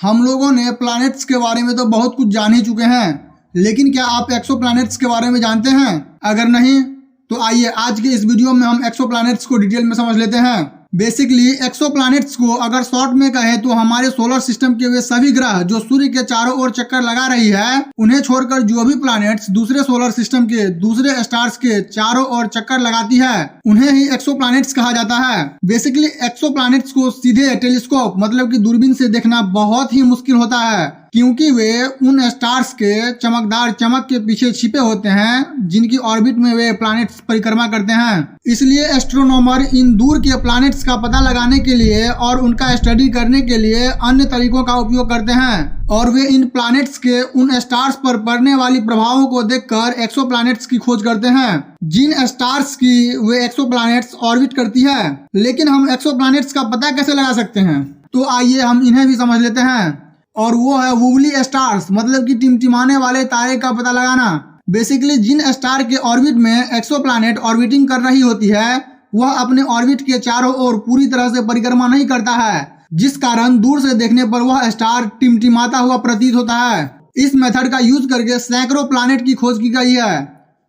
हम लोगों ने प्लैनेट्स के बारे में तो बहुत कुछ जान ही चुके हैं, लेकिन क्या आप एक्सोप्लैनेट्स के बारे में जानते हैं? अगर नहीं तो आइए आज के इस वीडियो में हम एक्सोप्लैनेट्स को डिटेल में समझ लेते हैं। बेसिकली एक्सोप्लैनेट्स को अगर शॉर्ट में कहें तो हमारे सोलर सिस्टम के वे सभी ग्रह जो सूर्य के चारों ओर चक्कर लगा रही है, उन्हें छोड़कर जो भी प्लैनेट्स दूसरे सोलर सिस्टम के दूसरे स्टार्स के चारों ओर चक्कर लगाती है, उन्हें ही एक्सोप्लैनेट्स कहा जाता है। बेसिकली एक्सोप्लैनेट्स को सीधे टेलीस्कोप मतलब कि दूरबीन से देखना बहुत ही मुश्किल होता है, क्योंकि वे उन स्टार्स के चमकदार चमक के पीछे छिपे होते हैं जिनकी ऑर्बिट में वे प्लैनेट्स परिक्रमा करते हैं। इसलिए एस्ट्रोनॉमर इन दूर के प्लैनेट्स का पता लगाने के लिए और उनका स्टडी करने के लिए अन्य तरीकों का उपयोग करते हैं, और वे इन प्लैनेट्स के उन स्टार्स पर पड़ने वाली प्रभावों को देखकर एक्सोप्लैनेट्स की खोज करते हैं, जिन स्टार्स की वे एक्सोप्लैनेट्स ऑर्बिट करती है। लेकिन हम एक्सोप्लैनेट्स का पता कैसे लगा सकते हैं? तो आइए हम इन्हें भी समझ लेते हैं, और वो है वुबली स्टार्स मतलब कि टिमटिमाने वाले तारे का पता लगाना। बेसिकली जिन स्टार के ऑर्बिट में एक्सोप्लैनेट ऑर्बिटिंग कर रही होती है, वह अपने ऑर्बिट के चारों ओर पूरी तरह से परिक्रमा नहीं करता है, जिस कारण दूर से देखने पर वह स्टार टिमटिमाता हुआ प्रतीत होता है। इस मेथड का यूज करके सैकड़ों प्लैनेट की खोज की गई है।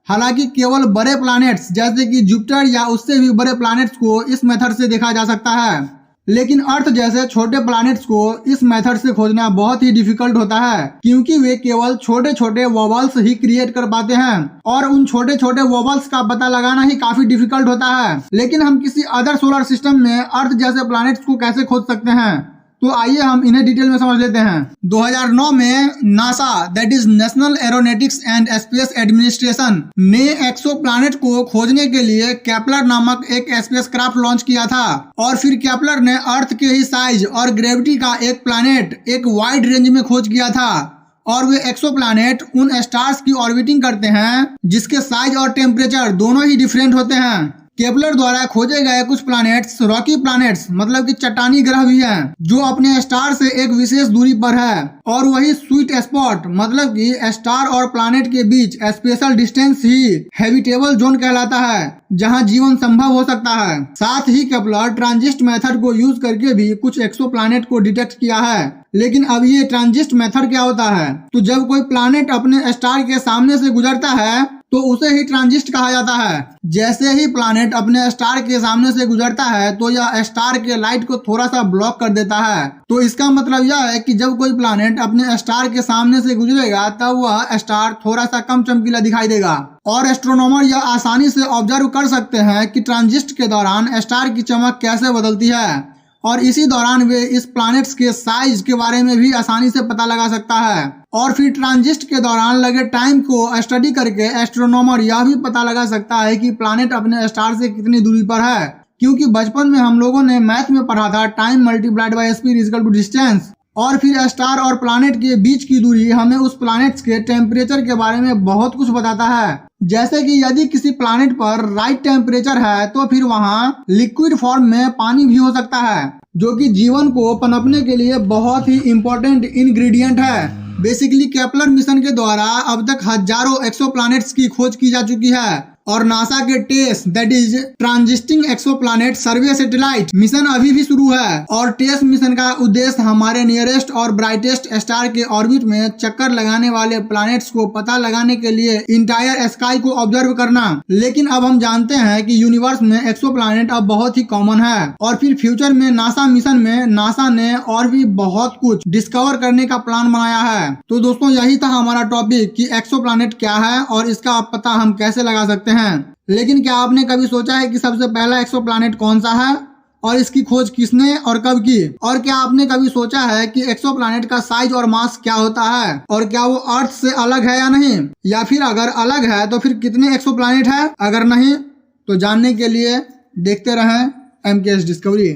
हालांकि केवल बड़े प्लैनेट्स जैसे कि जुपिटर या उससे भी बड़े प्लैनेट्स को इस मेथड से देखा जा सकता है, लेकिन अर्थ जैसे छोटे प्लैनेट्स को इस मेथड से खोजना बहुत ही डिफिकल्ट होता है, क्योंकि वे केवल छोटे छोटे वॉबल्स ही क्रिएट कर पाते हैं, और उन छोटे छोटे वॉबल्स का पता लगाना ही काफी डिफिकल्ट होता है। लेकिन हम किसी अदर सोलर सिस्टम में अर्थ जैसे प्लैनेट्स को कैसे खोज सकते हैं? तो आइए हम इन्हें डिटेल में समझ लेते हैं। 2009 में NASA that is national aeronautics and space administration ने एक्सोप्लैनेट को खोजने के लिए केपलर नामक एक स्पेसक्राफ्ट लॉन्च किया था, और फिर केपलर ने अर्थ के ही साइज और ग्रेविटी का एक प्लैनेट एक वाइड रेंज में खोज किया था। और वे एक्सोप्लैनेट उन स्टार्स की ऑर्बिटिंग करते हैं जिसके साइज और टेम्परेचर दोनों ही डिफरेंट होते हैं। केपलर द्वारा खोजे गए कुछ प्लैनेट्स रॉकी प्लैनेट्स मतलब कि चट्टानी ग्रह भी हैं, जो अपने स्टार से एक विशेष दूरी पर है, और वही स्वीट स्पॉट मतलब कि स्टार और प्लैनेट के बीच स्पेशल डिस्टेंस ही हैबिटेबल जोन कहलाता है, जहां जीवन संभव हो सकता है। साथ ही केपलर ट्रांजिट मेथड को यूज करके भी कुछ एक्सोप्लैनेट को डिटेक्ट किया है। लेकिन अब ये ट्रांजिट मेथड क्या होता है? तो जब कोई प्लैनेट अपने स्टार के सामने से गुजरता है तो उसे ही ट्रांजिट कहा जाता है। जैसे ही प्लैनेट अपने स्टार के सामने से गुजरता है तो यह स्टार के लाइट को थोड़ा सा ब्लॉक कर देता है। तो इसका मतलब यह है कि जब कोई प्लैनेट अपने स्टार के सामने से गुजरेगा तब वह स्टार थोड़ा सा कम चमकीला दिखाई देगा, और एस्ट्रोनॉमर यह आसानी से ऑब्जर्व कर सकते हैं कि ट्रांजिट के दौरान स्टार की चमक कैसे बदलती है, और इसी दौरान वे इस प्लैनेट्स के साइज के बारे में भी आसानी से पता लगा सकता है। और फिर ट्रांजिट के दौरान लगे टाइम को स्टडी करके एस्ट्रोनॉमर यह भी पता लगा सकता है कि प्लैनेट अपने स्टार से कितनी दूरी पर है, क्योंकि बचपन में हम लोगों ने मैथ में पढ़ा था time multiplied by speed is equal to distance. और फिर स्टार और प्लैनेट के बीच की दूरी हमें उस प्लैनेट्स के टेम्परेचर के बारे में बहुत कुछ बताता है। जैसे कि यदि किसी प्लैनेट पर राइट टेम्परेचर है तो फिर वहाँ लिक्विड फॉर्म में पानी भी हो सकता है, जो कि जीवन को पनपने के लिए बहुत ही इम्पोर्टेंट इंग्रेडिएंट है। बेसिकली केपलर मिशन के द्वारा अब तक हजारों एक्सोप्लैनेट्स की खोज की जा चुकी है, और नासा के TESS that is transiting exoplanet survey satellite mission अभी भी शुरू है। और टेस मिशन का उद्देश्य हमारे नियरेस्ट और ब्राइटेस्ट स्टार के ऑर्बिट में चक्कर लगाने वाले प्लैनेट्स को पता लगाने के लिए इंटायर स्काई को ऑब्जर्व करना। लेकिन अब हम जानते हैं कि यूनिवर्स में एक्सोप्लैनेट अब बहुत ही कॉमन है, और फिर फ्यूचर में नासा मिशन में नासा ने और भी बहुत कुछ डिस्कवर करने का प्लान बनाया है। तो दोस्तों यही था हमारा टॉपिक कि एक्सोप्लैनेट क्या है और इसका पता हम कैसे लगा सकते हैं। लेकिन क्या आपने कभी सोचा है कि सबसे पहला एक्सोप्लैनेट कौन सा है और इसकी खोज किसने और कब की? और क्या आपने कभी सोचा है कि एक्सोप्लैनेट का साइज और मास क्या होता है, और क्या वो अर्थ से अलग है या नहीं, या फिर अगर अलग है तो फिर कितने एक्सोप्लैनेट है? अगर नहीं तो जानने के लिए देखते रहें MKS डिस्कवरी।